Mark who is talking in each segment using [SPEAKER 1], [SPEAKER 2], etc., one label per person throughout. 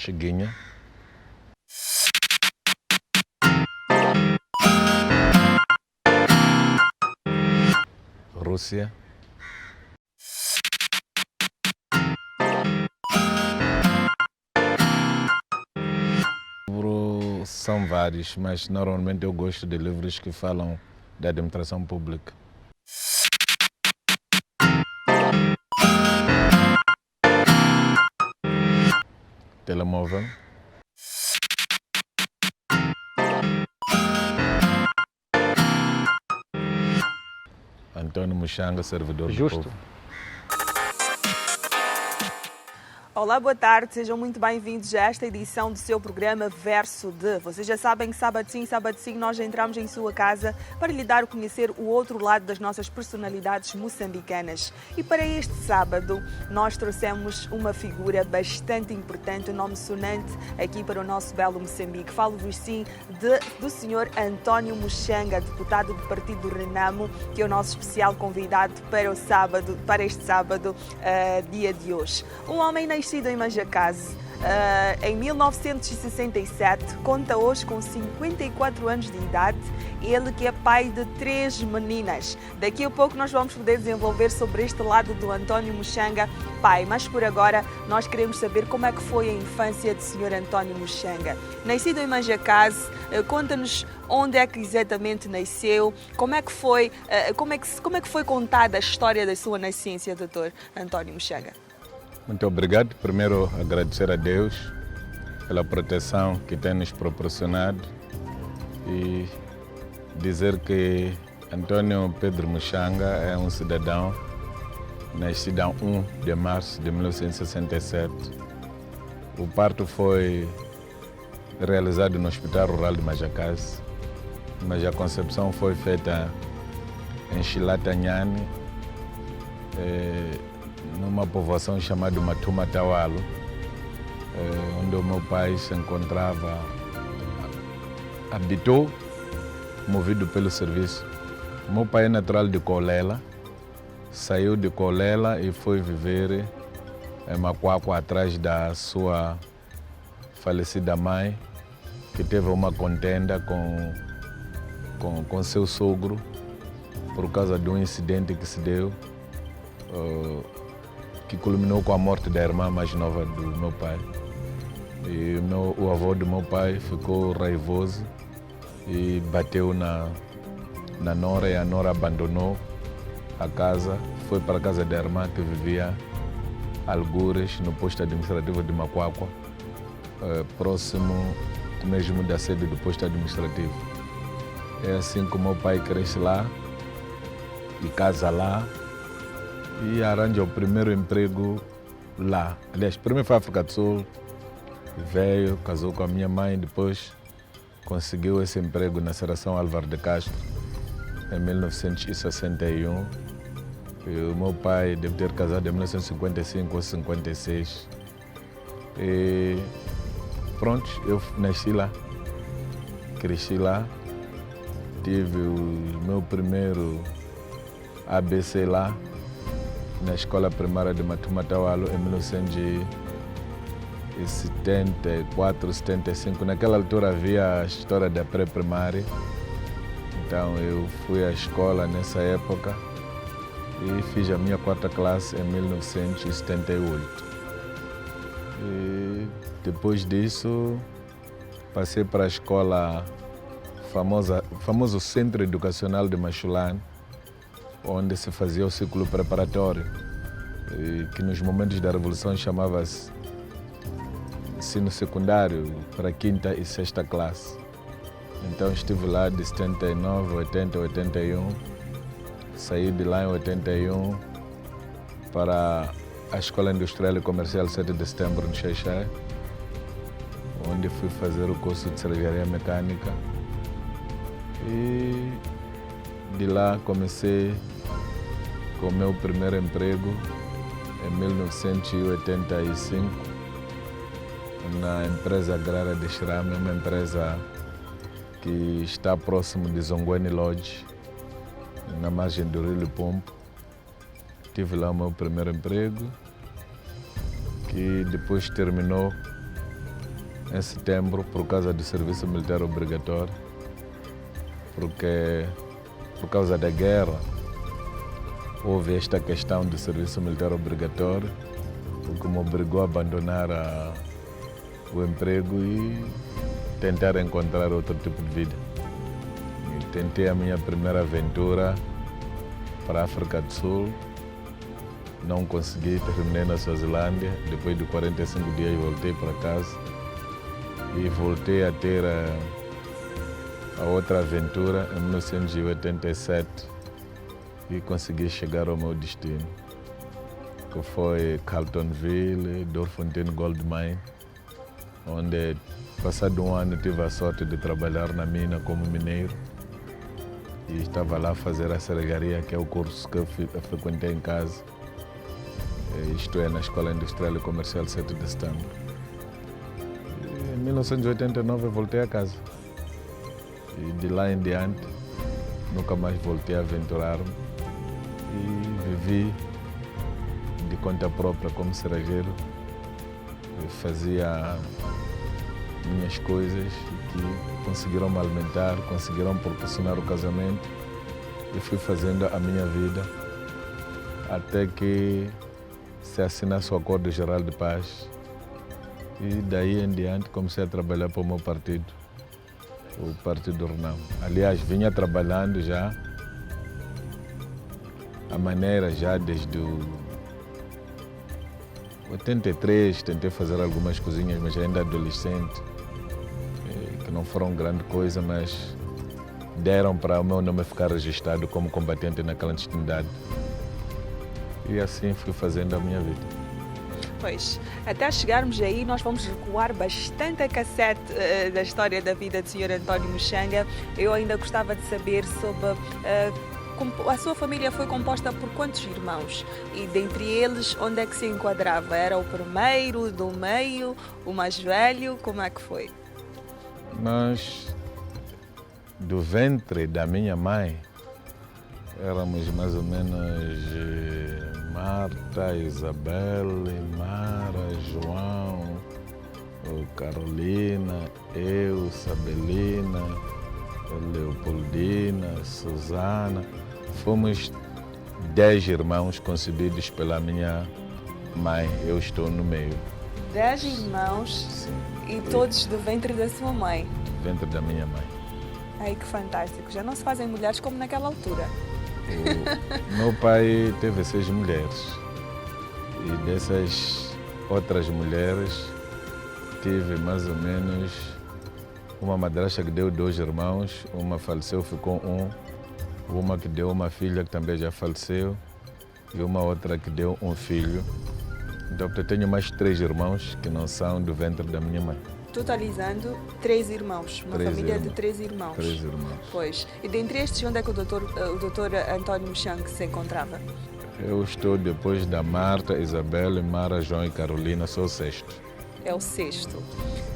[SPEAKER 1] Chiguinha. Rússia. São vários, mas normalmente eu gosto de livros que falam da administração pública. Telemóvel. Antônio Muxanga, servidor do povo.
[SPEAKER 2] Olá, boa tarde, sejam muito bem-vindos a esta edição do seu programa Verso de. Vocês já sabem que sábado sim, nós entramos em sua casa para lhe dar a conhecer o outro lado das nossas personalidades moçambicanas. E para este sábado, nós trouxemos uma figura bastante importante, um nome sonante aqui para o nosso belo Moçambique. Falo-vos sim do senhor António Muxanga, deputado do Partido do Renamo, que é o nosso especial convidado para este sábado, dia de hoje. Um homem nascido em Manjacase em 1967, conta hoje com 54 anos de idade, ele que é pai de 3 meninas. Daqui a pouco nós vamos poder desenvolver sobre este lado do António Muxanga, pai, mas por agora nós queremos saber como é que foi a infância do Sr. António Muxanga. Nascido em Manjacase, conta-nos onde é que exatamente nasceu, como é que foi contada a história da sua nascença, Dr. António Muxanga.
[SPEAKER 1] Muito obrigado. Primeiro, agradecer a Deus pela proteção que tem nos proporcionado e dizer que António Pedro Muxanga é um cidadão nascido em 1 de março de 1967. O parto foi realizado no Hospital Rural de Manjacase, mas a concepção foi feita em Xilatanyane, numa povoação chamada Matumatawalo, onde o meu pai se encontrava, habitou, movido pelo serviço. O meu pai é natural de Colela, saiu de Colela e foi viver em Macuacua atrás da sua falecida mãe, que teve uma contenda com seu sogro por causa de um incidente que se deu, que culminou com a morte da irmã mais nova do meu pai. E o avô do meu pai ficou raivoso e bateu na nora, e a nora abandonou a casa, foi para a casa da irmã que vivia algures no posto administrativo de Macuacua, próximo mesmo da sede do posto administrativo. É assim que o meu pai cresce lá e casa lá, e arranja o primeiro emprego lá. Aliás, primeiro foi a África do Sul, veio, casou com a minha mãe, depois conseguiu esse emprego na Seração Álvaro de Castro em 1961. E o meu pai deve ter casado em 1955 ou 56. E pronto, eu nasci lá, cresci lá, tive o meu primeiro ABC lá, na escola primária de Matumatawalo em 1974, 75. Naquela altura havia a história da pré-primária, então eu fui à escola nessa época e fiz a minha 4ª classe em 1978. E depois disso passei para a escola famoso Centro Educacional de Machulane, onde se fazia o ciclo preparatório, que nos momentos da Revolução chamava-se ensino secundário para 5ª e 6ª classe. Então estive lá de 79, 80, 81, saí de lá em 81 para a Escola Industrial e Comercial 7 de Setembro no Xai-Xai, onde fui fazer o curso de Serraria Mecânica. E de lá comecei com o meu primeiro emprego em 1985 na empresa agrária de Xirame, uma empresa que está próximo de Zongweni Lodge, na margem do Rio Limpopo. Tive lá o meu primeiro emprego, que depois terminou em setembro por causa do serviço militar obrigatório, porque por causa da guerra houve esta questão do serviço militar obrigatório, o que me obrigou a abandonar o emprego e tentar encontrar outro tipo de vida. E tentei a minha primeira aventura para a África do Sul, não consegui, terminei na Suazilândia. Depois de 45 dias voltei para casa e voltei a ter a outra aventura em 1987 e consegui chegar ao meu destino, que foi Carltonville, Doornfontein Gold Mine, onde, passado um ano, tive a sorte de trabalhar na mina como mineiro e estava lá a fazer a serraria, que é o curso que eu frequentei em casa, isto é, na Escola Industrial e Comercial 7 de Setembro. Em 1989 eu voltei a casa e de lá em diante nunca mais voltei a aventurar-me e vivi de conta própria como serrageiro. Eu fazia minhas coisas que conseguiram me alimentar, conseguiram proporcionar o casamento e fui fazendo a minha vida até que se assinasse o Acordo Geral de Paz e daí em diante comecei a trabalhar para o meu partido, o Partido Renamo. Aliás, vinha trabalhando já a maneira já desde 83, tentei fazer algumas coisinhas, mas ainda adolescente, que não foram grande coisa, mas deram para o meu nome ficar registrado como combatente na clandestinidade. E assim fui fazendo a minha vida.
[SPEAKER 2] Pois, até chegarmos aí, nós vamos recuar bastante a cassete da história da vida do Sr. António Muxanga. Eu ainda gostava de saber sobre a sua família foi composta por quantos irmãos? E dentre eles, onde é que se enquadrava? Era o primeiro, do meio, o mais velho? Como é que foi?
[SPEAKER 1] Nós, do ventre da minha mãe, éramos mais ou menos Marta, Isabelle, Mara, João, Carolina, eu, Sabelina, Leopoldina, Susana. Fomos 10 irmãos concebidos pela minha mãe. Eu estou no meio.
[SPEAKER 2] 10 irmãos?
[SPEAKER 1] Sim.
[SPEAKER 2] E todos do ventre da sua mãe?
[SPEAKER 1] Do ventre da minha mãe.
[SPEAKER 2] Ai, que fantástico. Já não se fazem mulheres como naquela altura.
[SPEAKER 1] O meu pai teve 6 mulheres. E dessas outras mulheres, tive mais ou menos uma madrasta que deu 2 irmãos, uma faleceu, ficou uma que deu uma filha que também já faleceu e uma outra que deu um filho. Então eu tenho mais 3 irmãos que não são do ventre da minha mãe.
[SPEAKER 2] Totalizando 3 irmãos, uma família de 3 irmãos.
[SPEAKER 1] 3 irmãos.
[SPEAKER 2] Pois. E dentre estes, onde é que o doutor António Muxanga se encontrava?
[SPEAKER 1] Eu estou depois da Marta, Isabelle, Mara, João e Carolina, sou o 6º.
[SPEAKER 2] É o 6º.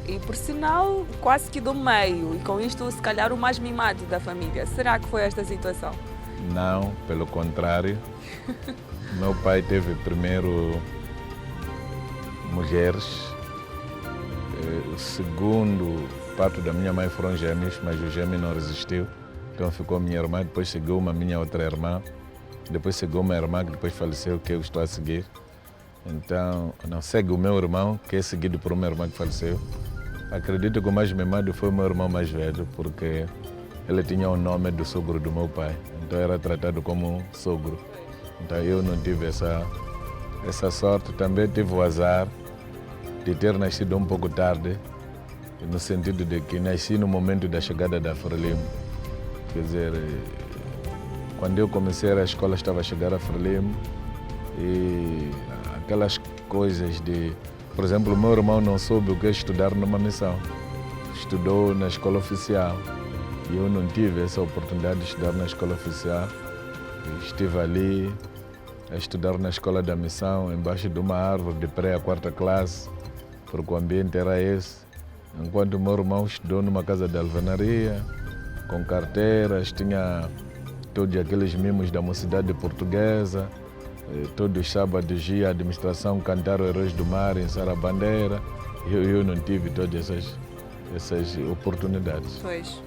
[SPEAKER 2] E por sinal, quase que do meio. E com isto, se calhar, o mais mimado da família. Será que foi esta situação?
[SPEAKER 1] Não, pelo contrário. Meu pai teve primeiro mulheres. O segundo parto da minha mãe foram gêmeos, mas o gêmeo não resistiu. Então ficou minha irmã, depois chegou uma minha outra irmã. Depois chegou uma irmã que depois faleceu, que eu estou a seguir. Então, não segue o meu irmão, que é seguido por uma irmã que faleceu. Acredito que o mais mimado foi o meu irmão mais velho, porque ele tinha o nome do sogro do meu pai. Então era tratado como sogro. Então eu não tive essa sorte. Também tive o azar de ter nascido um pouco tarde, no sentido de que nasci no momento da chegada da Frelimo. Quer dizer, quando eu comecei a escola estava a chegar a Frelimo e aquelas coisas de... Por exemplo, o meu irmão não soube o que é estudar numa missão. Estudou na escola oficial e eu não tive essa oportunidade de estudar na escola oficial. Estive ali a estudar na escola da missão, embaixo de uma árvore de pré a 4ª classe, porque o ambiente era esse. Enquanto o meu irmão estudou numa casa de alvenaria, com carteiras, tinha todos aqueles mimos da mocidade portuguesa. Todos os sábados ia a administração cantar os Heróis do Mar em Sarabandeira. eu não tive todas essas oportunidades.
[SPEAKER 2] Pois.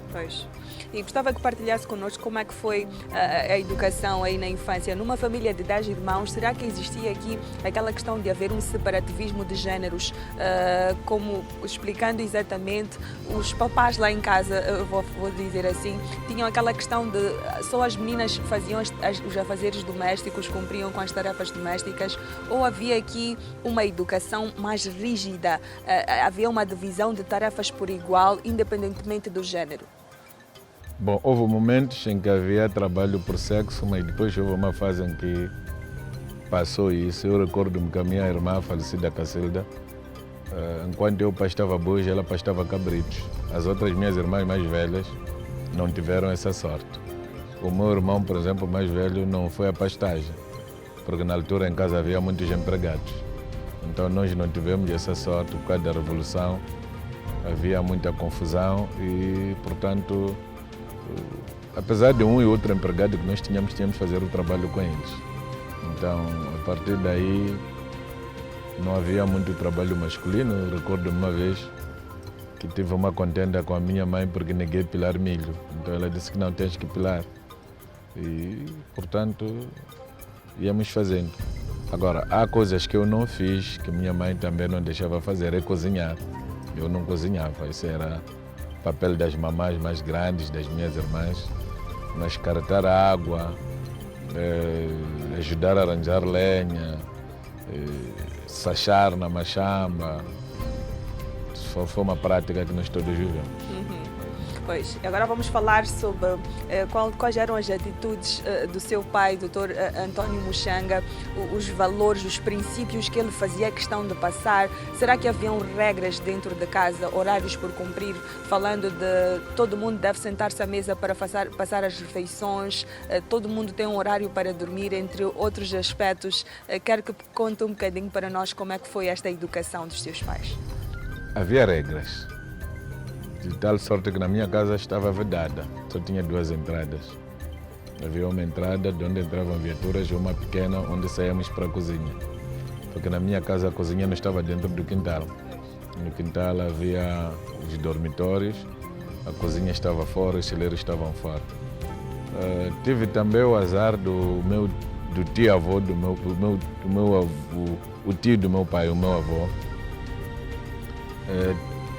[SPEAKER 2] E gostava que partilhasse connosco como é que foi a educação aí na infância. Numa família de 10 irmãos, será que existia aqui aquela questão de haver um separativismo de géneros? Como explicando exatamente, os papás lá em casa, eu vou dizer assim, tinham aquela questão de só as meninas faziam os afazeres domésticos, cumpriam com as tarefas domésticas, ou havia aqui uma educação mais rígida? Havia uma divisão de tarefas por igual, independentemente do género?
[SPEAKER 1] Bom, houve momentos em que havia trabalho por sexo, mas depois houve uma fase em que passou isso. Eu recordo-me que a minha irmã, falecida Cacilda, enquanto eu pastava bois, ela pastava cabritos. As outras minhas irmãs mais velhas não tiveram essa sorte. O meu irmão, por exemplo, mais velho, não foi à pastagem, porque na altura em casa havia muitos empregados. Então nós não tivemos essa sorte por causa da Revolução. Havia muita confusão e, portanto, apesar de um e outro empregado que nós tínhamos que fazer o trabalho com eles. Então, a partir daí, não havia muito trabalho masculino. Eu recordo uma vez que tive uma contenda com a minha mãe porque neguei pilar milho. Então ela disse que não, tens que pilar. E, portanto, íamos fazendo. Agora, há coisas que eu não fiz, que minha mãe também não deixava fazer, é cozinhar. Eu não cozinhava, isso era papel das mamás mais grandes, das minhas irmãs, mas carregar água, ajudar a arranjar lenha, sachar na machamba. Foi uma prática que nós todos vivemos.
[SPEAKER 2] Pois, agora vamos falar sobre quais eram as atitudes do seu pai, Dr. António Muxanga, os valores, os princípios que ele fazia questão de passar. Será que haviam regras dentro de casa, horários por cumprir, falando de todo mundo deve sentar-se à mesa para passar as refeições, todo mundo tem um horário para dormir, entre outros aspectos. Quero que conte um bocadinho para nós como é que foi esta educação dos seus pais.
[SPEAKER 1] Havia regras. De tal sorte que na minha casa estava vedada, só tinha 2 entradas. Havia uma entrada de onde entravam viaturas e uma pequena onde saíamos para a cozinha. Porque na minha casa a cozinha não estava dentro do quintal. No quintal havia os dormitórios, a cozinha estava fora, os celeiros estavam fora. Tive também o azar do tio-avô, o tio do meu pai, o meu avô,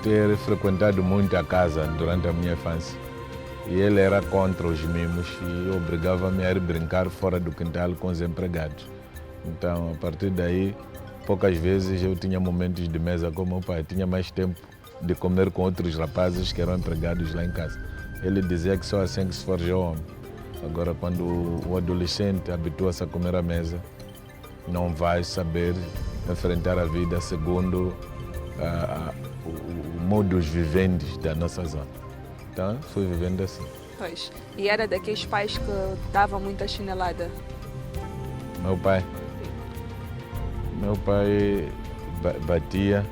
[SPEAKER 1] ter frequentado muito a casa durante a minha infância. E ele era contra os mimos e obrigava-me a ir brincar fora do quintal com os empregados. Então, a partir daí, poucas vezes eu tinha momentos de mesa com meu pai. Tinha mais tempo de comer com outros rapazes que eram empregados lá em casa. Ele dizia que só assim que se forja o homem. Agora, quando o adolescente habitua-se a comer à mesa, não vai saber enfrentar a vida segundo o modus vivendi da nossa zona. Então, fui vivendo assim.
[SPEAKER 2] Pois. E era daqueles pais que davam muita chinelada?
[SPEAKER 1] Meu pai batia,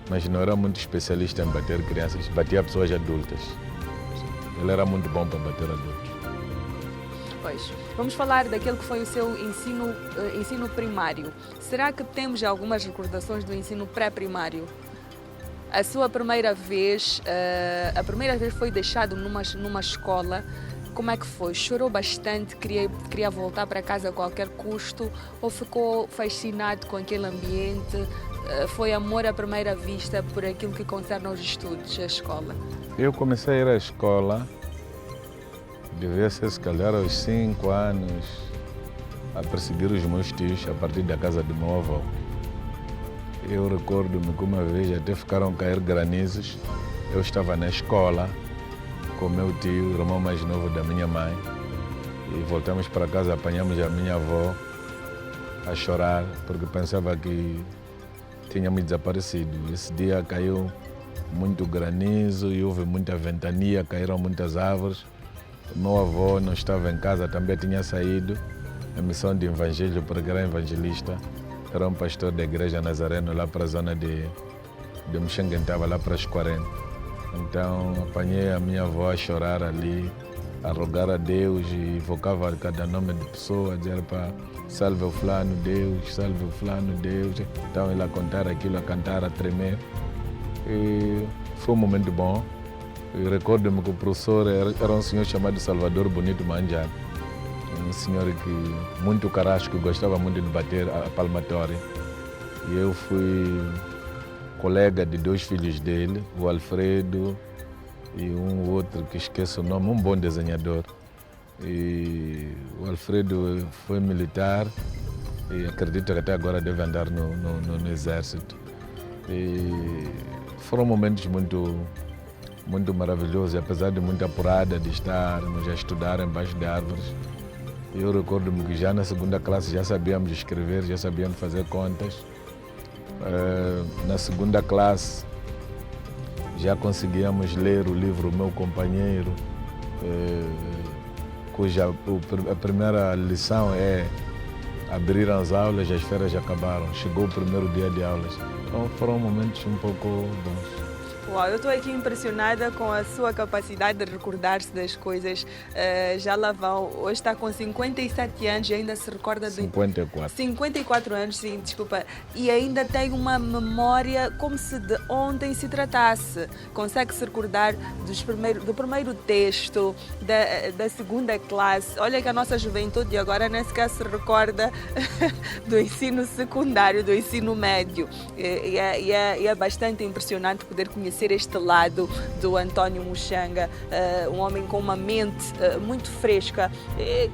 [SPEAKER 1] mas não era muito especialista em bater crianças, batia pessoas adultas. Ele era muito bom para bater adultos.
[SPEAKER 2] Pois. Vamos falar daquele que foi o seu ensino primário. Será que temos algumas recordações do ensino pré-primário? A sua primeira vez, foi deixado numa escola. Como é que foi? Chorou bastante, queria voltar para casa a qualquer custo, ou ficou fascinado com aquele ambiente? Foi amor à primeira vista por aquilo que concerne aos estudos, a escola?
[SPEAKER 1] Eu comecei a ir à escola, devia ser se calhar aos 5 anos, a perseguir os meus tios a partir da casa do meu avô. Eu recordo-me que uma vez até ficaram a cair granizos. Eu estava na escola com meu tio, o irmão mais novo da minha mãe, e voltamos para casa, apanhamos a minha avó a chorar porque pensava que tínhamos desaparecido. Esse dia caiu muito granizo e houve muita ventania, caíram muitas árvores. O meu avô não estava em casa, também tinha saído em missão de evangelho porque era evangelista. Era um pastor da igreja Nazareno lá para a zona de Muxanga, estava lá para as 40. Então apanhei a minha avó a chorar ali, a rogar a Deus e invocava cada nome de pessoa, dizer para salve o fulano Deus, salve o fulano Deus. Então ela a contar aquilo, a cantar, a tremer. e foi um momento bom. Recordo-me que o professor era um senhor chamado Salvador Bonito Manjano, um senhor que muito carrasco, gostava muito de bater a palmatória. E eu fui colega de 2 filhos dele, o Alfredo e um outro que esqueço o nome, um bom desenhador. E o Alfredo foi militar e acredito que até agora deve andar no exército. E foram momentos muito maravilhosos, apesar de muita apurada de estarmos a estudar embaixo de árvores. Eu recordo-me que já na segunda classe já sabíamos escrever, já sabíamos fazer contas. Na segunda classe já conseguíamos ler o livro O Meu Companheiro, cuja a primeira lição é abrir as aulas, as férias já acabaram, chegou o primeiro dia de aulas. Então foram momentos um pouco bons.
[SPEAKER 2] Uau, eu estou aqui impressionada com a sua capacidade de recordar-se das coisas. Já lá vão, hoje está com 57 anos e ainda se recorda de...
[SPEAKER 1] 54.
[SPEAKER 2] 54 anos, sim, desculpa. E ainda tem uma memória como se de ontem se tratasse. Consegue se recordar do primeiro texto, da segunda classe. Olha que a nossa juventude agora nem sequer se recorda do ensino secundário, do ensino médio. E é bastante impressionante poder conhecer este lado do António Muxanga, um homem com uma mente muito fresca.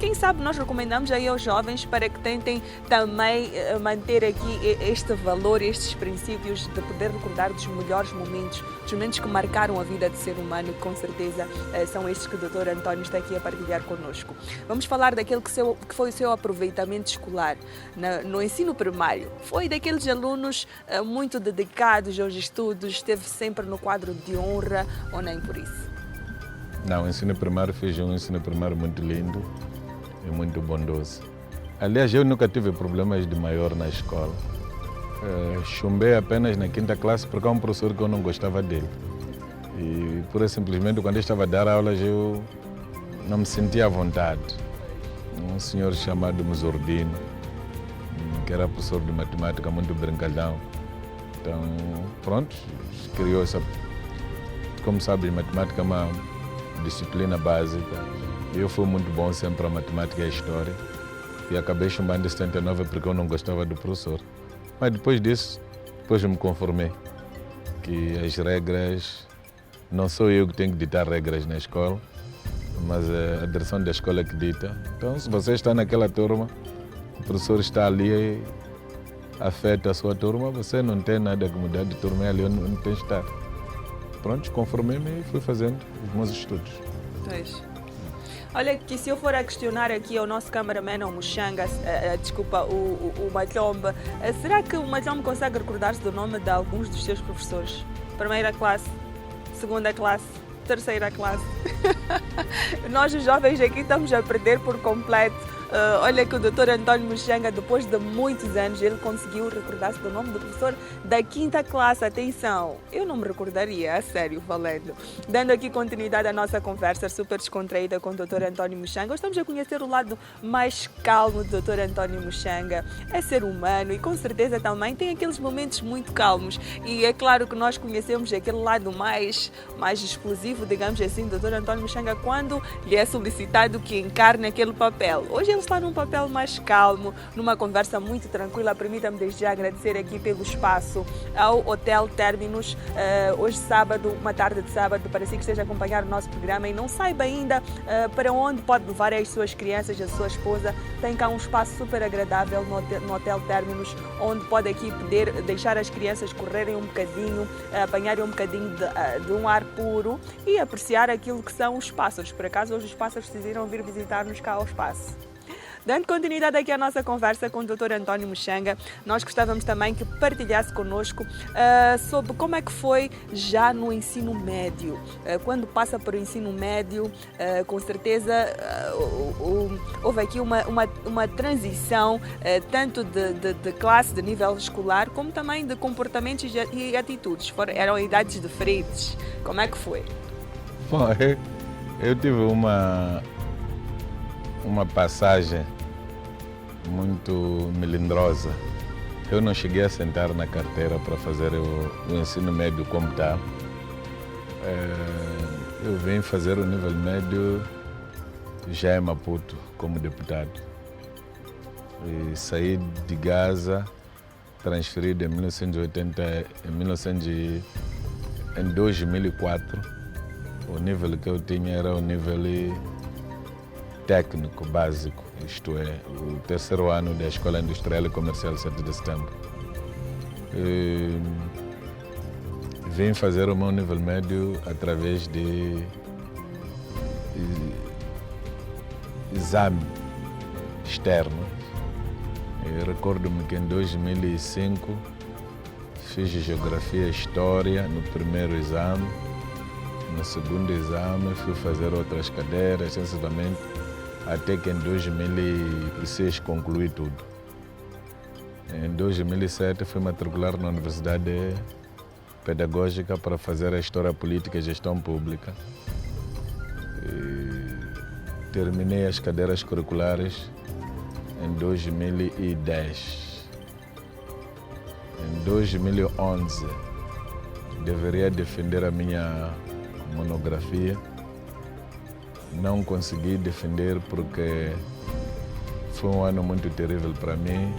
[SPEAKER 2] Quem sabe nós recomendamos aí aos jovens para que tentem também manter aqui este valor, estes princípios de poder recordar dos melhores momentos, dos momentos que marcaram a vida do ser humano, que com certeza são estes que o Dr. António está aqui a partilhar connosco. Vamos falar daquele que foi o seu aproveitamento escolar no ensino primário. Foi daqueles alunos muito dedicados aos estudos, esteve sempre no quadro de honra ou nem por isso?
[SPEAKER 1] Não, o ensino primário fiz um ensino primário muito lindo e muito bondoso. Aliás, eu nunca tive problemas de maior na escola. Chumbei apenas na 5ª classe porque há um professor que eu não gostava dele. E pura e simplesmente quando eu estava a dar aulas eu não me sentia à vontade. Um senhor chamado Muzordino, que era professor de matemática, muito brincalhão. Então, pronto, criou essa... Como sabes, matemática é uma disciplina básica. Eu fui muito bom sempre a matemática e a história. E acabei chumbando em 79 porque eu não gostava do professor. Mas depois disso, eu me conformei. Que as regras... Não sou eu que tenho que ditar regras na escola, mas a direção da escola é que dita. Então, se você está naquela turma, o professor está ali e afeta a sua turma, você não tem nada que mudar de turma, é ali onde tem que estar. Pronto, conformei-me e fui fazendo os meus estudos.
[SPEAKER 2] Pois. Olha, que se eu for a questionar aqui ao nosso cameraman, o Muxanga, o Matlomba, será que o Matlomba consegue recordar-se do nome de alguns dos seus professores? Primeira classe, segunda classe, terceira classe. Nós, os jovens aqui, estamos a perder por completo. Olha que o Dr. António Muxanga, depois de muitos anos, ele conseguiu recordar-se do nome do professor da 5ª classe. Atenção, eu não me recordaria, a sério, falando. Dando aqui continuidade à nossa conversa super descontraída com o Dr. António Muxanga, estamos a conhecer o lado mais calmo do Dr. António Muxanga. É ser humano e com certeza também tem aqueles momentos muito calmos. E é claro que nós conhecemos aquele lado mais explosivo, digamos assim, do Dr. António Muxanga quando lhe é solicitado que encarne aquele papel. Hoje ele está num papel mais calmo, numa conversa muito tranquila. Permita-me desde já agradecer aqui pelo espaço ao Hotel Terminus. Hoje sábado, uma tarde de sábado, para si que esteja a acompanhar o nosso programa e não saiba ainda para onde pode levar as suas crianças, a sua esposa, tem cá um espaço super agradável no Hotel Terminus, onde pode aqui poder deixar as crianças correrem um bocadinho, apanharem um bocadinho de um ar puro e apreciar aquilo que são os pássaros. Por acaso hoje os pássaros decidiram vir visitar-nos cá ao espaço. Dando continuidade aqui à nossa conversa com o Dr. António Muxanga, nós gostávamos também que partilhasse connosco sobre como é que foi já no ensino médio. Quando passa para o ensino médio, com certeza houve aqui uma transição tanto de classe, de nível escolar, como também de comportamentos e atitudes. Eram idades diferentes. Como é que foi?
[SPEAKER 1] Bom, eu tive uma passagem muito melindrosa Eu não cheguei a sentar na carteira para fazer o ensino médio como tal. Eu vim fazer o nível médio já em Maputo, como deputado. E saí de Gaza, transferido em 2004. O nível que eu tinha era o nível técnico, básico, isto é, o terceiro ano da Escola Industrial e Comercial 7 de Setembro. Vim fazer o meu nível médio através de exame externo. Eu recordo-me que em 2005 fiz Geografia e História no primeiro exame. No segundo exame fui fazer outras cadeiras, sensivelmente, até que em 2006 concluí tudo. Em 2007 fui matricular na Universidade Pedagógica para fazer a História Política e Gestão Pública. Terminei as cadeiras curriculares em 2010. Em 2011 deveria defender a minha monografia. Não consegui defender porque foi um ano muito terrível para mim.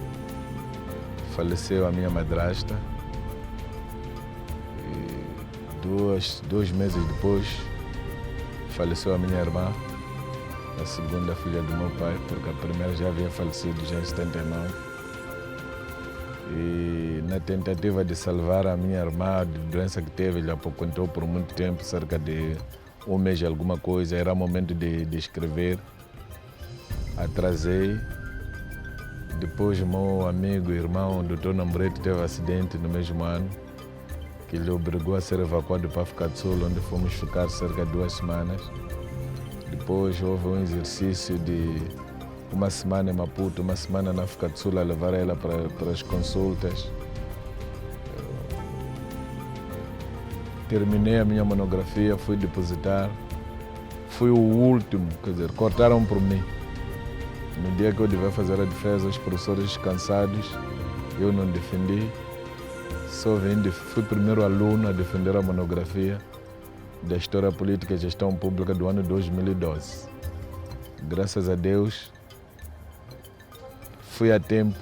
[SPEAKER 1] Faleceu a minha madrasta. E 2 meses depois faleceu a minha irmã, a segunda filha do meu pai, porque a primeira já havia falecido já em 79. E na tentativa de salvar a minha irmã de doença que teve, ele apoquentou por muito tempo, cerca de 1 mês de alguma coisa, era momento de escrever. Atrasei. Depois meu amigo e irmão, o Dr. Nambrete, teve acidente no mesmo ano, que lhe obrigou a ser evacuado para África do Sul, onde fomos ficar cerca de 2 semanas. Depois houve um exercício de 1 semana em Maputo, 1 semana na África do Sul, a levar ela para as consultas. Terminei a minha monografia, fui depositar. Fui o último, quer dizer, cortaram por mim. No dia que eu devia fazer a defesa, os professores cansados, eu não defendi. Fui o primeiro aluno a defender a monografia da História Política e Gestão Pública do ano 2012. Graças a Deus, fui a tempo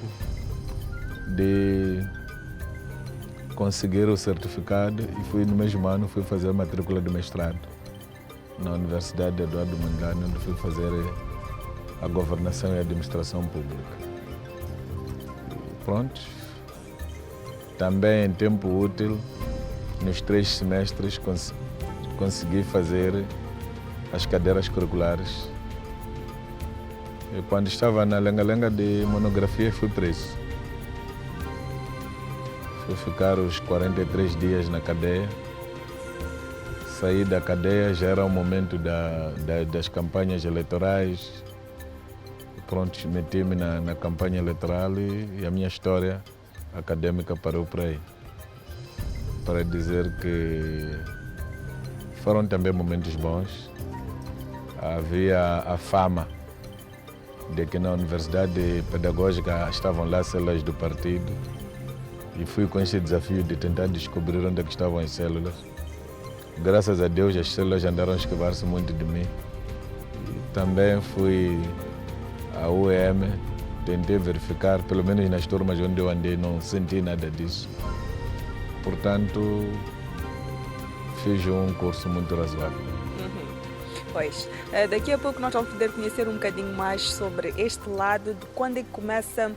[SPEAKER 1] de conseguir o certificado e fui no mesmo ano fui fazer a matrícula de mestrado na Universidade de Eduardo Mondlane, onde fui fazer a Governação e Administração Pública. E pronto. Também em tempo útil, nos 3 semestres, consegui fazer as cadeiras curriculares. E quando estava na lenga-lenga de monografia, fui preso. Fui ficar os 43 dias na cadeia. Saí da cadeia, já era o momento das campanhas eleitorais. Pronto, meti-me na campanha eleitoral e a minha história acadêmica parou por aí. Para dizer que foram também momentos bons. Havia a fama de que na Universidade Pedagógica estavam lá células do partido e fui com esse desafio de tentar descobrir onde é que estavam as células. Graças a Deus as células andaram a esquivar-se muito de mim. E também fui à UEM, tentei verificar, pelo menos nas turmas onde eu andei, não senti nada disso. Portanto, fiz um curso muito razoável.
[SPEAKER 2] Pois, daqui a pouco nós vamos poder conhecer um bocadinho mais sobre este lado de quando é que começa,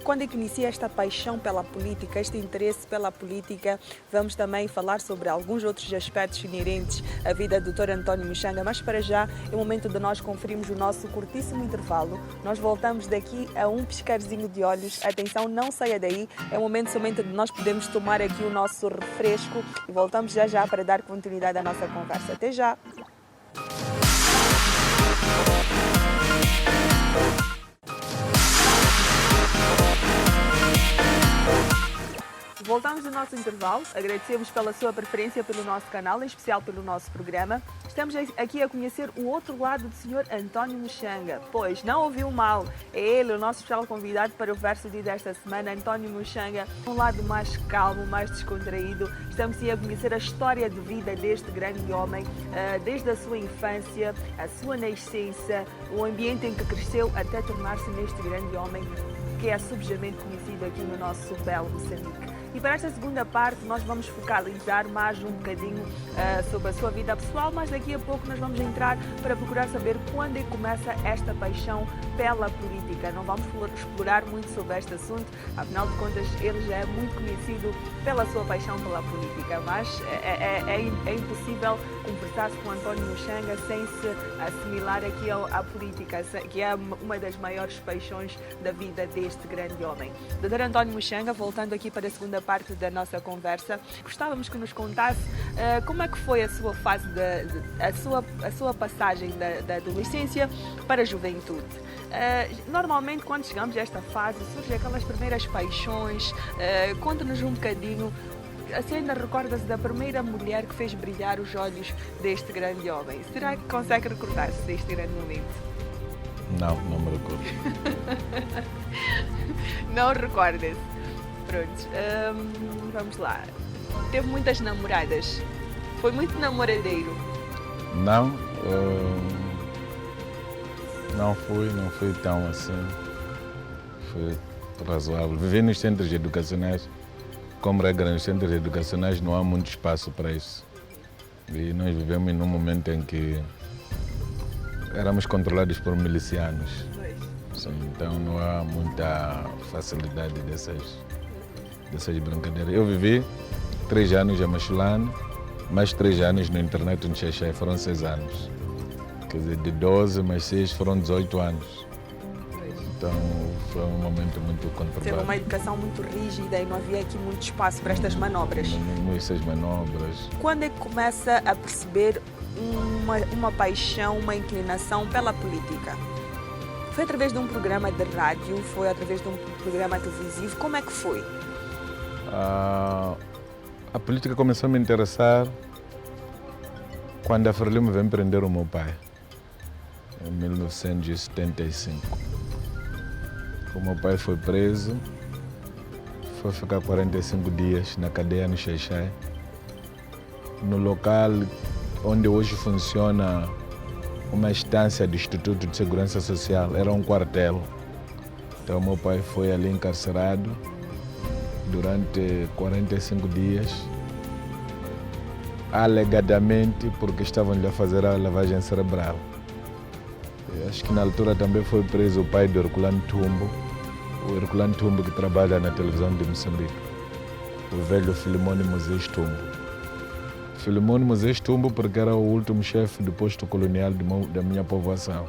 [SPEAKER 2] quando é que inicia esta paixão pela política, este interesse pela política. Vamos também falar sobre alguns outros aspectos inerentes à vida do Dr. António Muxanga, mas para já é o momento de nós conferirmos o nosso curtíssimo intervalo. Nós voltamos daqui a um piscarzinho de olhos. Atenção, não saia daí, é o momento somente de nós podermos tomar aqui o nosso refresco e voltamos já para dar continuidade à nossa conversa. Até já! Voltamos ao nosso intervalo. Agradecemos pela sua preferência pelo nosso canal, em especial pelo nosso programa. Estamos aqui a conhecer o outro lado do Sr. António Muxanga. Pois, não ouviu mal. É ele o nosso especial convidado para o Verso D desta semana, António Muxanga. Um lado mais calmo, mais descontraído. Estamos aqui a conhecer a história de vida deste grande homem, desde a sua infância, a sua nascença, o ambiente em que cresceu até tornar-se neste grande homem que é subjamente conhecido aqui no nosso belo Moçambique. E para esta segunda parte nós vamos focalizar mais um bocadinho sobre a sua vida pessoal, mas daqui a pouco nós vamos entrar para procurar saber quando é que começa esta paixão pela política. Não vamos explorar muito sobre este assunto, afinal de contas ele já é muito conhecido pela sua paixão pela política, mas é impossível conversar-se com António Muxanga sem se assimilar aqui à política, que é uma das maiores paixões da vida deste grande homem. Dr. António Muxanga, voltando aqui para a segunda parte da nossa conversa, gostávamos que nos contasse como é que foi a sua fase, a sua passagem da adolescência para a juventude. Normalmente, quando chegamos a esta fase, surgem aquelas primeiras paixões. Conta-nos um bocadinho, assim ainda recorda-se da primeira mulher que fez brilhar os olhos deste grande homem. Será que consegue recordar-se deste grande momento?
[SPEAKER 1] Não me recordo.
[SPEAKER 2] Não recorda-se. Pronto, vamos lá. Teve muitas namoradas? Foi muito namoradeiro?
[SPEAKER 1] Não fui tão assim. Foi razoável. Viver nos centros educacionais, como regra, nos centros educacionais não há muito espaço para isso. E nós vivemos num momento em que éramos controlados por milicianos. Sim, então não há muita facilidade dessas brincadeiras. Eu vivi 3 anos a Machulane, mais 3 anos no internato no Xaixai, foram 6 anos. Quer dizer, de 12 mais 6 foram 18 anos. Então foi um momento muito conturbado.
[SPEAKER 2] Teve uma educação muito rígida e não havia aqui muito espaço para estas manobras.
[SPEAKER 1] Essas manobras.
[SPEAKER 2] Quando é que começa a perceber uma paixão, uma inclinação pela política? Foi através de um programa de rádio? Foi através de um programa televisivo? Como é que foi?
[SPEAKER 1] A política começou a me interessar quando a Frelimo veio prender o meu pai, em 1975. O meu pai foi preso, foi ficar 45 dias na cadeia no Xaixai, no local onde hoje funciona uma instância do Instituto de Segurança Social, era um quartel. Então meu pai foi ali encarcerado durante 45 dias, alegadamente porque estavam-lhe a fazer a lavagem cerebral. Acho que na altura também foi preso o pai do Herculano Tumbo, o Herculano Tumbo que trabalha na televisão de Moçambique, o velho Filimone Moisés Tumbo. Filimone Moisés Tumbo porque era o último chefe do posto colonial da minha povoação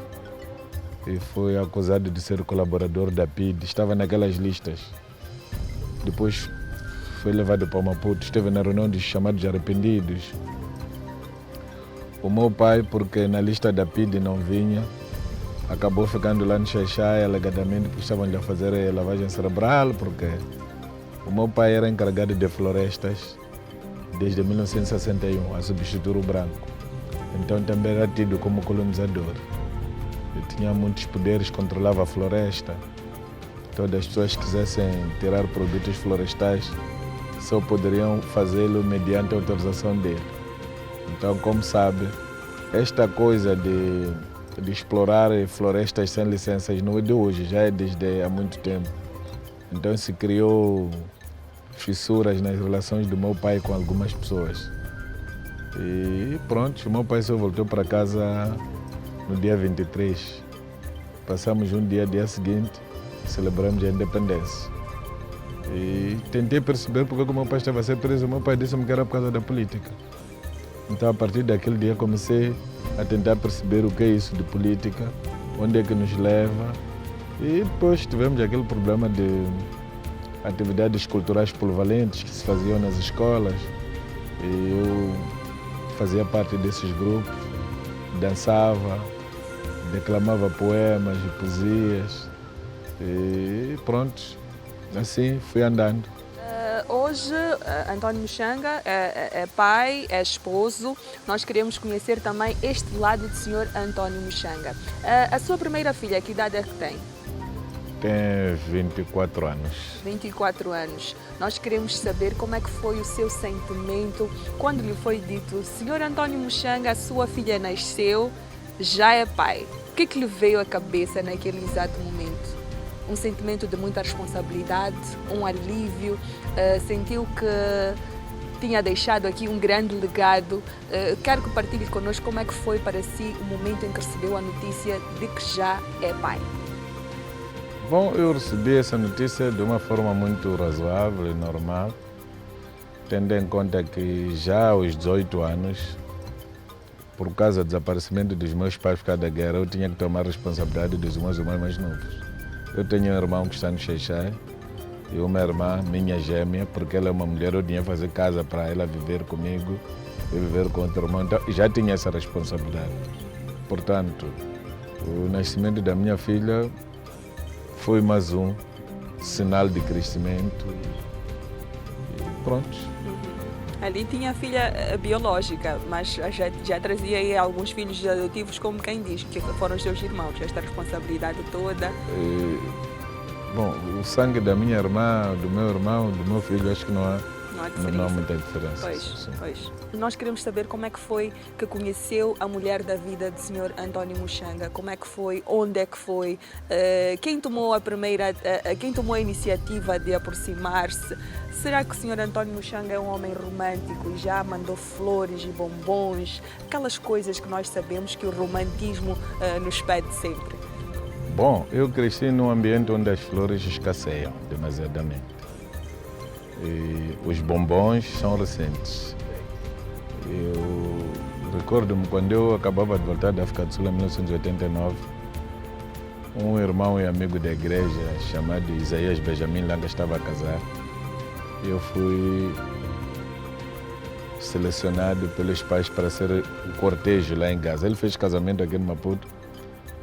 [SPEAKER 1] e foi acusado de ser colaborador da PID, estava naquelas listas. Depois foi levado para Maputo, esteve na reunião dos chamados arrependidos. O meu pai, porque na lista da PID não vinha, acabou ficando lá no Xaixai, alegadamente porque estavam-lhe a fazer lavagem cerebral, porque o meu pai era encarregado de florestas desde 1961, a substituir o branco. Então também era tido como colonizador. Ele tinha muitos poderes, controlava a floresta. Todas as pessoas que quisessem tirar produtos florestais só poderiam fazê-lo mediante a autorização dele. Então, como sabe, esta coisa de explorar florestas sem licenças não é de hoje, já é desde há muito tempo. Então se criou fissuras nas relações do meu pai com algumas pessoas. E pronto, o meu pai só voltou para casa no dia 23. Passamos um dia seguinte, celebramos a independência. E tentei perceber porque o meu pai estava a ser preso. O meu pai disse-me que era por causa da política. Então, a partir daquele dia, comecei a tentar perceber o que é isso de política, onde é que nos leva. E depois tivemos aquele problema de atividades culturais polivalentes que se faziam nas escolas. E eu fazia parte desses grupos, dançava, declamava poemas e poesias. E pronto, assim fui andando.
[SPEAKER 2] hoje, António Muxanga é pai, é esposo. Nós queremos conhecer também este lado do senhor António Muxanga. A sua primeira filha, que idade é que tem?
[SPEAKER 1] Tem 24 anos.
[SPEAKER 2] 24 anos. Nós queremos saber como é que foi o seu sentimento quando lhe foi dito: senhor António Muxanga, a sua filha nasceu, já é pai. O que lhe veio à cabeça naquele exato momento? Um sentimento de muita responsabilidade, um alívio, sentiu que tinha deixado aqui um grande legado. Quero que partilhe connosco como é que foi para si o momento em que recebeu a notícia de que já é pai.
[SPEAKER 1] Bom, eu recebi essa notícia de uma forma muito razoável e normal, tendo em conta que já aos 18 anos, por causa do desaparecimento dos meus pais por causa da guerra, eu tinha que tomar a responsabilidade dos meus irmãos mais novos. Eu tenho um irmão que está no Xai-Xai e uma irmã, minha gêmea, porque ela é uma mulher, eu tinha que fazer casa para ela viver comigo, eu viver com outro irmão, então já tinha essa responsabilidade. Portanto, o nascimento da minha filha foi mais um sinal de crescimento e pronto.
[SPEAKER 2] Ali tinha a filha biológica, mas já trazia aí alguns filhos adotivos, como quem diz, que foram os seus irmãos, esta responsabilidade toda.
[SPEAKER 1] Bom, o sangue da minha irmã, do meu irmão, do meu filho, acho que não há muita diferença.
[SPEAKER 2] Pois. Nós queremos saber como é que foi que conheceu a mulher da vida do senhor António Muxanga, como é que foi, onde é que foi, quem tomou a iniciativa de aproximar-se. Será que o senhor António Muxanga é um homem romântico e já mandou flores e bombons, aquelas coisas que nós sabemos que o romantismo nos pede sempre?
[SPEAKER 1] Bom, eu cresci num ambiente onde as flores escasseiam demasiadamente. E os bombons são recentes. Eu recordo-me quando eu acabava de voltar da África do Sul em 1989, um irmão e amigo da igreja chamado Isaías Benjamin Langa estava a casar. Eu fui selecionado pelos pais para ser o cortejo lá em Gaza. Ele fez casamento aqui no Maputo,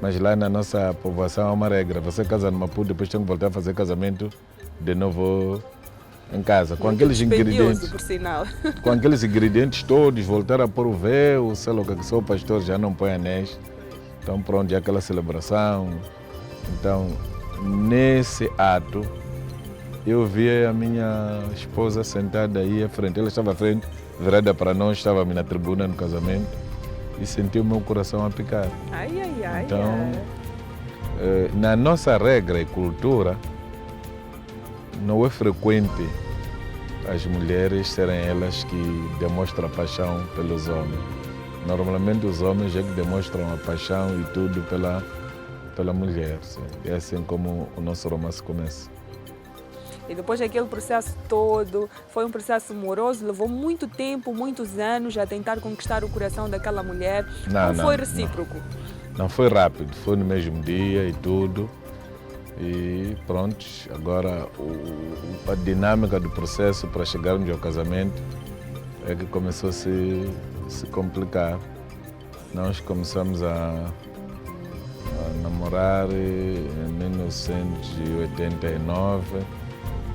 [SPEAKER 1] mas lá na nossa povoação há uma regra: você casa no Maputo, depois tem que voltar a fazer casamento de novo em casa, com aqueles ingredientes,
[SPEAKER 2] por sinal.
[SPEAKER 1] com aqueles ingredientes todos, voltar a pôr o véu, sei lá o que, sou pastor, já não põe anéis. Então pronto, é aquela celebração. Então, nesse ato, eu vi a minha esposa sentada aí à frente. Ela estava à frente, virada para nós, estava na tribuna no casamento, e senti o meu coração a picar. Então, na nossa regra e cultura, não é frequente as mulheres serem elas que demonstram a paixão pelos homens. Normalmente os homens é que demonstram a paixão e tudo pela mulher. Sim. É assim como o nosso romance começa.
[SPEAKER 2] E depois daquele processo todo, foi um processo moroso, levou muito tempo, muitos anos a tentar conquistar o coração daquela mulher. Não foi recíproco?
[SPEAKER 1] Não foi rápido, foi no mesmo dia e tudo. E pronto, agora a dinâmica do processo para chegarmos ao casamento é que começou a se complicar. Nós começamos a namorar em 1989.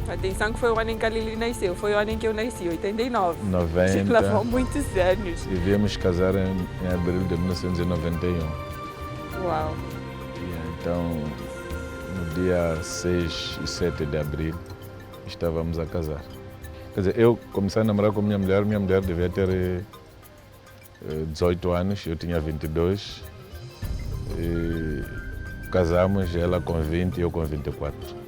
[SPEAKER 2] Atenção que foi o ano em que a Lili nasceu, foi o ano em que eu nasci, 89.
[SPEAKER 1] 90.
[SPEAKER 2] Levou muitos anos.
[SPEAKER 1] E viemos casar em abril de 1991.
[SPEAKER 2] Uau!
[SPEAKER 1] E então, no dia 6 e 7 de abril, estávamos a casar. Quer dizer, eu comecei a namorar com minha mulher devia ter 18 anos, eu tinha 22. E casamos, ela com 20 e eu com 24.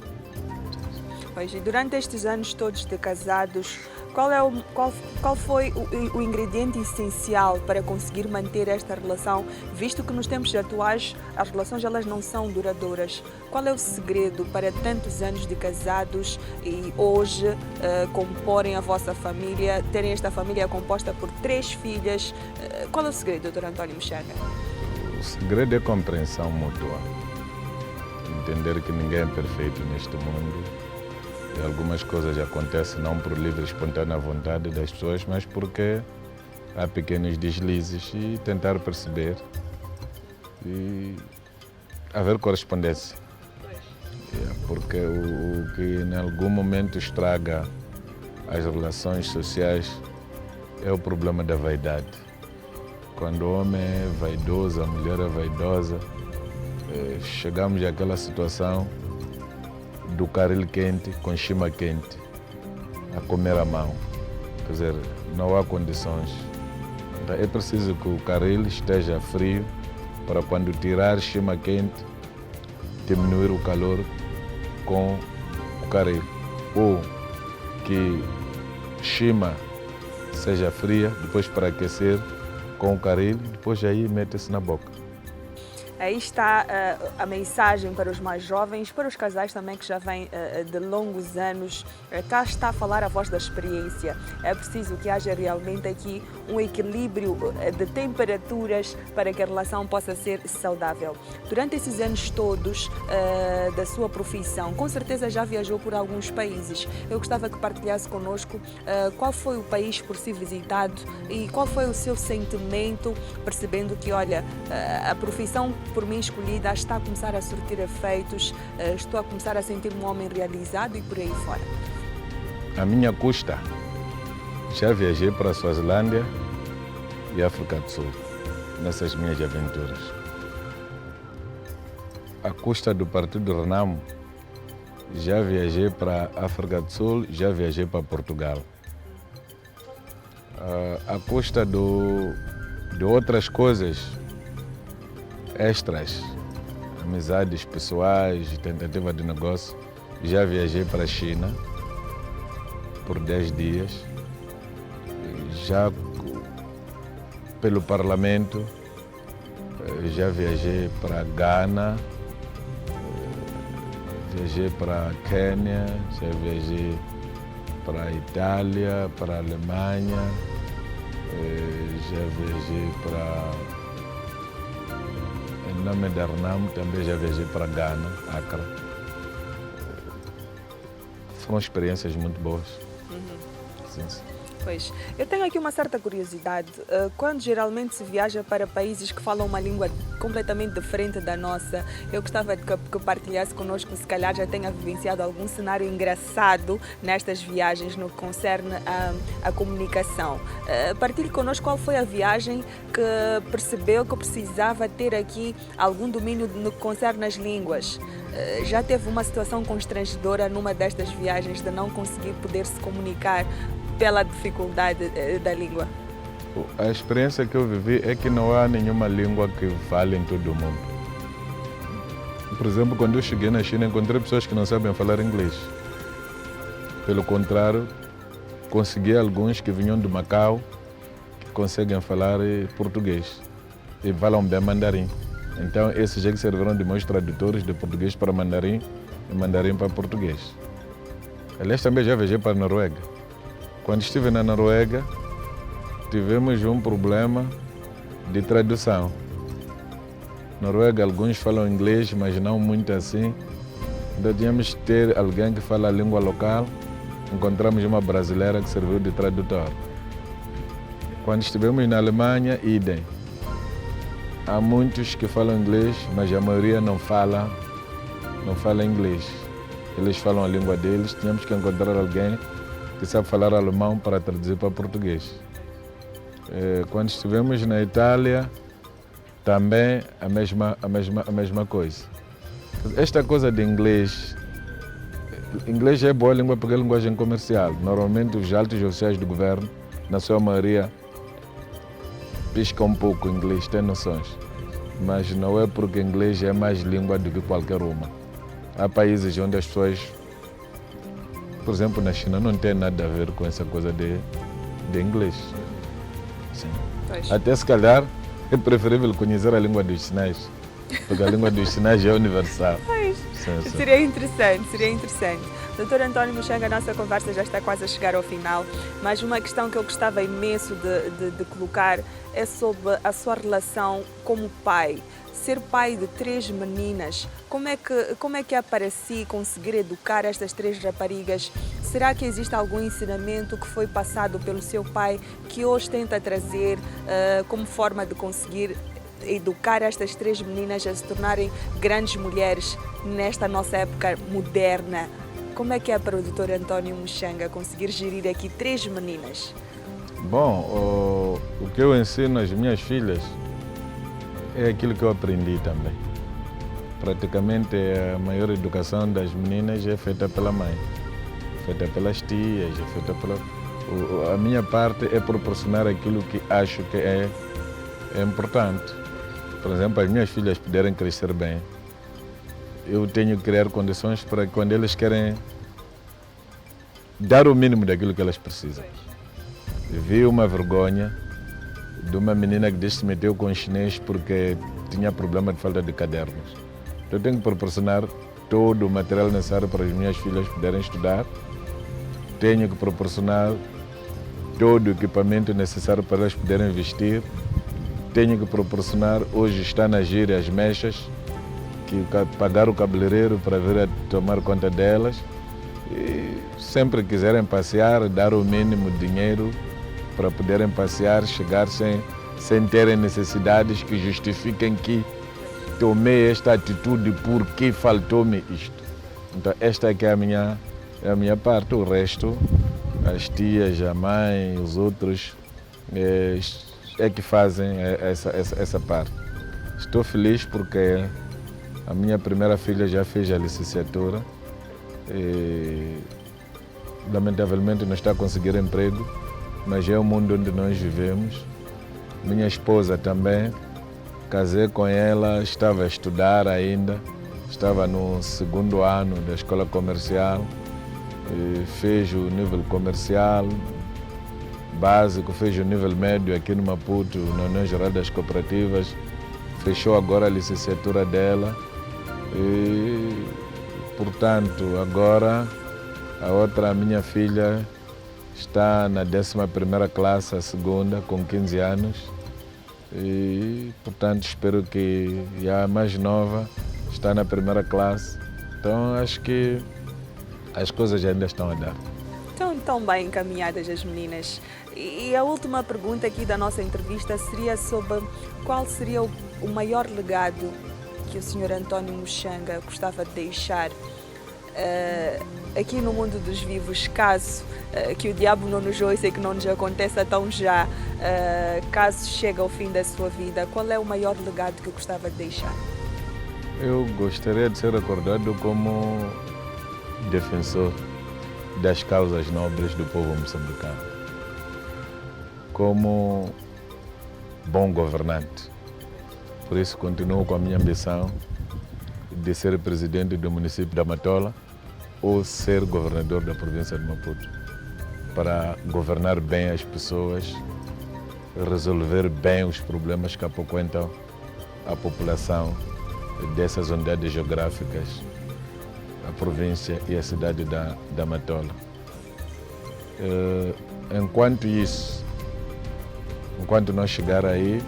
[SPEAKER 2] Pois, e durante estes anos todos de casados, qual foi o ingrediente essencial para conseguir manter esta relação, visto que nos tempos atuais as relações elas não são duradouras? Qual é o segredo para tantos anos de casados e hoje comporem a vossa família, terem esta família composta por 3 filhas? Qual é o segredo, Dr. António Muxanga?
[SPEAKER 1] O segredo é compreensão mútua. Entender que ninguém é perfeito neste mundo. E algumas coisas acontecem não por livre e espontânea vontade das pessoas, mas porque há pequenos deslizes e tentar perceber e haver correspondência. Porque o que em algum momento estraga as relações sociais é o problema da vaidade. Quando o homem é vaidoso, a mulher é vaidosa, chegamos àquela situação do caril quente com chima quente, a comer a mão. Quer dizer, não há condições. Então, é preciso que o caril esteja frio para quando tirar chima quente, diminuir o calor com o caril. Ou que chima seja fria, depois para aquecer com o caril, depois aí mete-se na boca.
[SPEAKER 2] Aí está a mensagem para os mais jovens, para os casais também que já vêm de longos anos. Cá está a falar a voz da experiência. É preciso que haja realmente aqui um equilíbrio de temperaturas para que a relação possa ser saudável. Durante esses anos todos da sua profissão, com certeza já viajou por alguns países. Eu gostava que partilhasse connosco qual foi o país por si visitado e qual foi o seu sentimento, percebendo que, olha, a profissão por mim escolhida está a começar a surtir efeitos, estou a começar a sentir-me um homem realizado e por aí fora.
[SPEAKER 1] A minha custa, já viajei para a Suazilândia e África do Sul, nessas minhas aventuras. A custa do Partido Renamo, já viajei para a África do Sul, já viajei para Portugal. A custa de outras coisas extras, amizades pessoais, tentativa de negócio, já viajei para a China por 10 dias, já pelo Parlamento, já viajei para Ghana, viajei para Quênia, já viajei para a Itália, para a Alemanha, já viajei para em nome da Renamo, também já viajei para Ghana, Accra. Foram experiências muito boas. Sim, sim.
[SPEAKER 2] Pois, eu tenho aqui uma certa curiosidade. Quando geralmente se viaja para países que falam uma língua completamente diferente da nossa, eu gostava de que partilhasse connosco, se calhar já tenha vivenciado algum cenário engraçado nestas viagens no que concerne a comunicação. Partilhe connosco qual foi a viagem que percebeu que precisava ter aqui algum domínio no que concerne as línguas. Já teve uma situação constrangedora numa destas viagens de não conseguir poder se comunicar pela dificuldade da língua?
[SPEAKER 1] A experiência que eu vivi é que não há nenhuma língua que vale em todo o mundo. Por exemplo, quando eu cheguei na China, encontrei pessoas que não sabem falar inglês. Pelo contrário, consegui alguns que vinham de Macau, que conseguem falar português e falam bem mandarim. Então, esses já que serviram de meus tradutores de português para mandarim e mandarim para português. Aliás, também já viajei para a Noruega. Quando estive na Noruega, tivemos um problema de tradução. Na Noruega, alguns falam inglês, mas não muito assim. Então, tínhamos que ter alguém que fala a língua local. Encontramos uma brasileira que serviu de tradutor. Quando estivemos na Alemanha, idem. Há muitos que falam inglês, mas a maioria não fala inglês. Eles falam a língua deles, tínhamos que encontrar alguém que sabe falar alemão para traduzir para português. Quando estivemos na Itália, também a mesma coisa. Esta coisa de inglês é boa língua porque é linguagem comercial. Normalmente os altos oficiais do governo, na sua maioria, piscam um pouco inglês, têm noções. Mas não é porque inglês é mais língua do que qualquer uma. Há países onde as pessoas, por exemplo, na China, não tem nada a ver com essa coisa de inglês. Sim. Até se calhar é preferível conhecer a língua dos sinais, porque a língua dos sinais é universal. Sim.
[SPEAKER 2] Seria interessante. Doutor António Muxanga, a nossa conversa já está quase a chegar ao final, mas uma questão que eu gostava imenso de colocar é sobre a sua relação como pai. Ser pai de 3 meninas, como é que é para si conseguir educar estas 3 raparigas? Será que existe algum ensinamento que foi passado pelo seu pai que hoje tenta trazer como forma de conseguir educar estas 3 meninas a se tornarem grandes mulheres nesta nossa época moderna? Como é que é para o Dr. António Muxanga conseguir gerir aqui 3 meninas?
[SPEAKER 1] Bom, o que eu ensino às minhas filhas é aquilo que eu aprendi também. Praticamente a maior educação das meninas é feita pela mãe, feita pelas tias, é feita pela... A minha parte é proporcionar aquilo que acho que é importante. Por exemplo, as minhas filhas puderem crescer bem, eu tenho que criar condições para que quando eles querem dar o mínimo daquilo que elas precisam. Eu vi uma vergonha de uma menina que se meteu com chinês porque tinha problema de falta de cadernos. Eu tenho que proporcionar todo o material necessário para as minhas filhas poderem estudar. Tenho que proporcionar todo o equipamento necessário para elas poderem vestir. Tenho que proporcionar, hoje está na gíria, as mechas, que pagar o cabeleireiro para vir a tomar conta delas. E sempre quiserem passear, dar o mínimo de dinheiro para poderem passear, chegar sem terem necessidades que justifiquem que tomei esta atitude porque faltou-me isto. Então esta é que é a minha parte. O resto, as tias, a mãe, os outros, é que fazem essa parte. Estou feliz porque a minha primeira filha já fez a licenciatura e, lamentavelmente não está a conseguir emprego, mas é o mundo onde nós vivemos. Minha esposa também, casei com ela, estava a estudar ainda, estava no 2º ano da escola comercial, fez o nível comercial básico, fez o nível médio aqui no Maputo, na União Geral das Cooperativas, fechou agora a licenciatura dela e, portanto, agora a minha filha está na 11ª classe, a segunda, com 15 anos e, portanto, espero que a mais nova está na 1ª classe. Então, acho que as coisas ainda estão a dar.
[SPEAKER 2] Estão tão bem encaminhadas as meninas. E a última pergunta aqui da nossa entrevista seria sobre qual seria o maior legado que o Sr. António Muxanga gostava de deixar aqui no mundo dos vivos, caso que o diabo não nos ouça e que não nos aconteça tão já, caso chegue ao fim da sua vida, qual é o maior legado que gostava de deixar?
[SPEAKER 1] Eu gostaria de ser recordado como defensor das causas nobres do povo moçambicano, como bom governante. Por isso continuo com a minha ambição de ser presidente do município da Matola ou ser governador da província de Maputo, para governar bem as pessoas, resolver bem os problemas que apoquentam a população dessas unidades geográficas, a província e a cidade da Matola. Enquanto não chegar aí,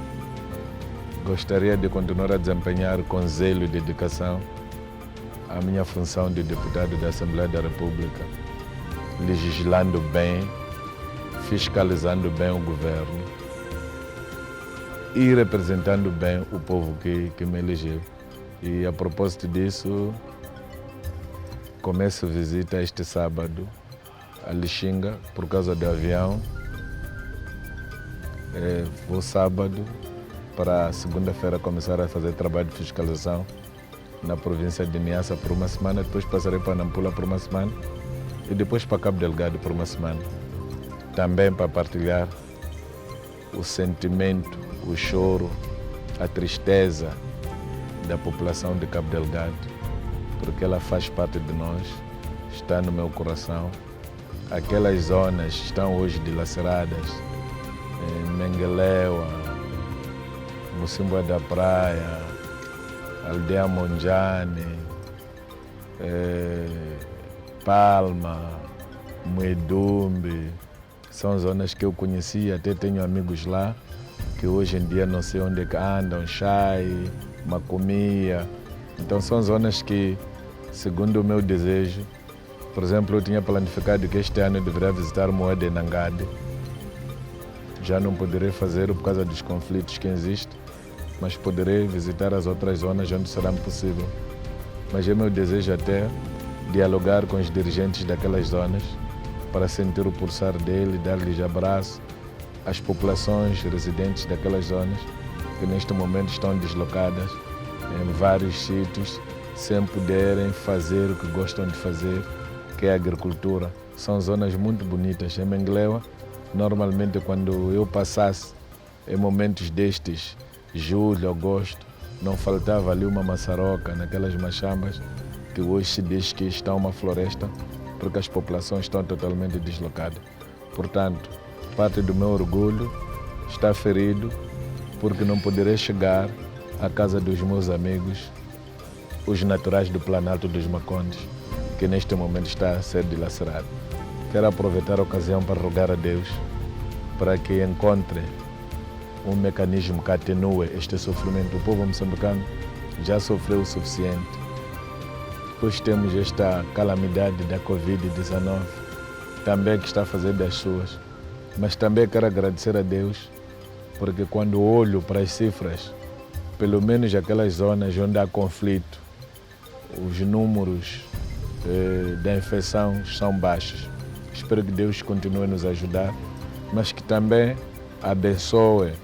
[SPEAKER 1] gostaria de continuar a desempenhar com zelo e dedicação a minha função de deputado da Assembleia da República, legislando bem, fiscalizando bem o governo e representando bem o povo que me elegeu. E a propósito disso, começo visita este sábado a Lixinga por causa do avião. Vou sábado para segunda-feira começar a fazer trabalho de fiscalização na província de Niassa por uma semana, depois passarei para Nampula por uma semana e depois para Cabo Delgado por uma semana. Também para partilhar o sentimento, o choro, a tristeza da população de Cabo Delgado, porque ela faz parte de nós, está no meu coração. Aquelas zonas estão hoje dilaceradas, Menguelewa, Mocimboa da Praia, Aldeia Monjane, Palma, Muedumbe, são zonas que eu conheci, até tenho amigos lá, que hoje em dia não sei onde andam, Chai, Macomia. Então são zonas que, segundo o meu desejo, por exemplo, eu tinha planificado que este ano eu deveria visitar Moeda e Nangade. Já não poderei fazer por causa dos conflitos que existem, mas poderei visitar as outras zonas onde será possível. Mas é meu desejo até dialogar com os dirigentes daquelas zonas para sentir o pulsar dele, dar-lhes abraço às populações residentes daquelas zonas que neste momento estão deslocadas em vários sítios sem poderem fazer o que gostam de fazer, que é a agricultura. São zonas muito bonitas. Em Menglewa, normalmente quando eu passasse em momentos destes, julho, agosto, não faltava ali uma maçaroca naquelas machambas que hoje se diz que está uma floresta porque as populações estão totalmente deslocadas. Portanto, parte do meu orgulho está ferido porque não poderei chegar à casa dos meus amigos, os naturais do Planalto dos Macondes, que neste momento está a ser dilacerado. Quero aproveitar a ocasião para rogar a Deus para que encontre um mecanismo que atenue este sofrimento. O povo moçambicano já sofreu o suficiente. Depois temos esta calamidade da Covid-19, também que está a fazer das suas. Mas também quero agradecer a Deus, porque quando olho para as cifras, pelo menos aquelas zonas onde há conflito, os números da infecção são baixos. Espero que Deus continue a nos ajudar, mas que também abençoe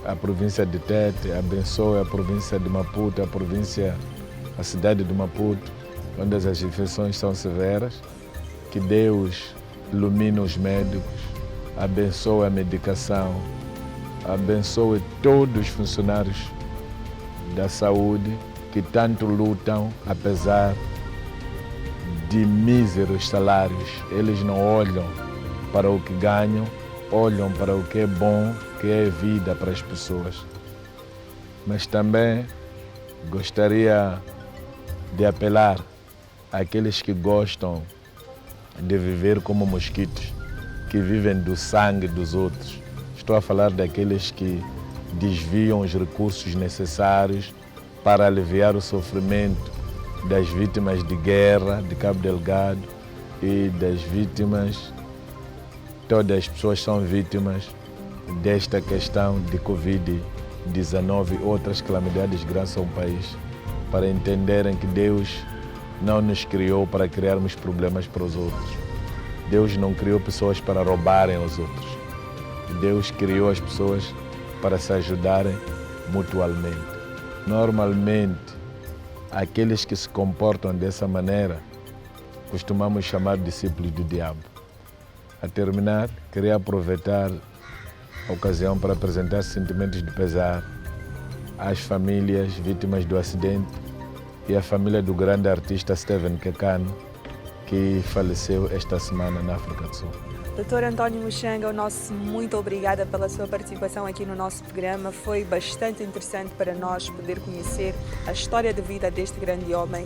[SPEAKER 1] a província de Tete, abençoe a província de Maputo, a cidade de Maputo, onde as infecções são severas. Que Deus ilumine os médicos, abençoe a medicação, abençoe todos os funcionários da saúde que tanto lutam, apesar de míseros salários. Eles não olham para o que ganham, olham para o que é bom, que é vida para as pessoas. Mas também gostaria de apelar àqueles que gostam de viver como mosquitos, que vivem do sangue dos outros. Estou a falar daqueles que desviam os recursos necessários para aliviar o sofrimento das vítimas de guerra de Cabo Delgado e das vítimas, todas as pessoas são vítimas desta questão de Covid-19 e outras calamidades graças ao país, para entenderem que Deus não nos criou para criarmos problemas para os outros. Deus não criou pessoas para roubarem aos outros. Deus criou as pessoas para se ajudarem mutuamente. Normalmente, aqueles que se comportam dessa maneira, costumamos chamar discípulos do diabo. A terminar, queria aproveitar a ocasião para apresentar sentimentos de pesar às famílias vítimas do acidente e à família do grande artista Steven Kekano, que faleceu esta semana na África do Sul.
[SPEAKER 2] Dr. António Muxanga, muito obrigada pela sua participação aqui no nosso programa. Foi bastante interessante para nós poder conhecer a história de vida deste grande homem.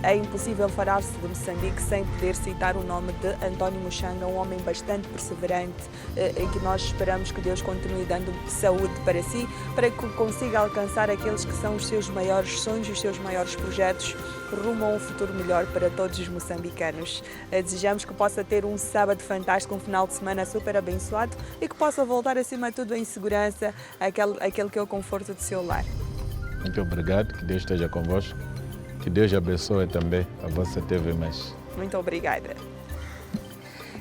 [SPEAKER 2] É impossível falar-se de Moçambique sem poder citar o nome de António Muxanga, um homem bastante perseverante, em que nós esperamos que Deus continue dando saúde para si, para que consiga alcançar aqueles que são os seus maiores sonhos, os seus maiores projetos, rumo a um futuro melhor para todos os moçambicanos. Desejamos que possa ter um sábado fantástico, um final de semana super abençoado e que possa voltar acima de tudo em segurança aquele que é o conforto do seu lar.
[SPEAKER 1] Muito obrigado, que Deus esteja convosco, que Deus abençoe também a vossa TV+.
[SPEAKER 2] Muito obrigada.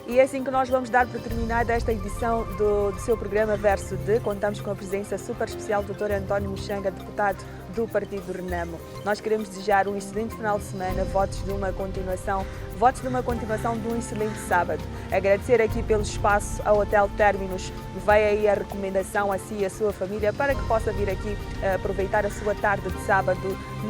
[SPEAKER 2] E é assim que nós vamos dar por terminada esta edição do seu programa Verso de. Contamos com a presença super especial do Dr. António Muxanga, deputado do Partido Renamo. Nós queremos desejar um excelente final de semana, votos de uma continuação de um excelente sábado. Agradecer aqui pelo espaço ao Hotel Terminus. Vai aí a recomendação a si e a sua família para que possa vir aqui aproveitar a sua tarde de sábado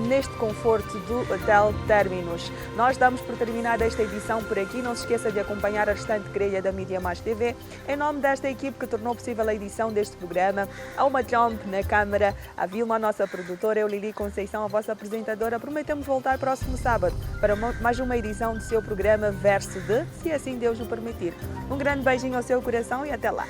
[SPEAKER 2] neste conforto do Hotel Terminus. Nós damos por terminada esta edição por aqui. Não se esqueça de acompanhar a restante grelha da Mídia Mais TV. Em nome desta equipe que tornou possível a edição deste programa, a uma Jump na câmara, a Vilma, a nossa produtora, eu, Lili Conceição, a vossa apresentadora, prometemos voltar próximo sábado para mais uma edição do seu programa Verso de, se assim Deus o permitir. Um grande beijinho ao seu coração e até lá.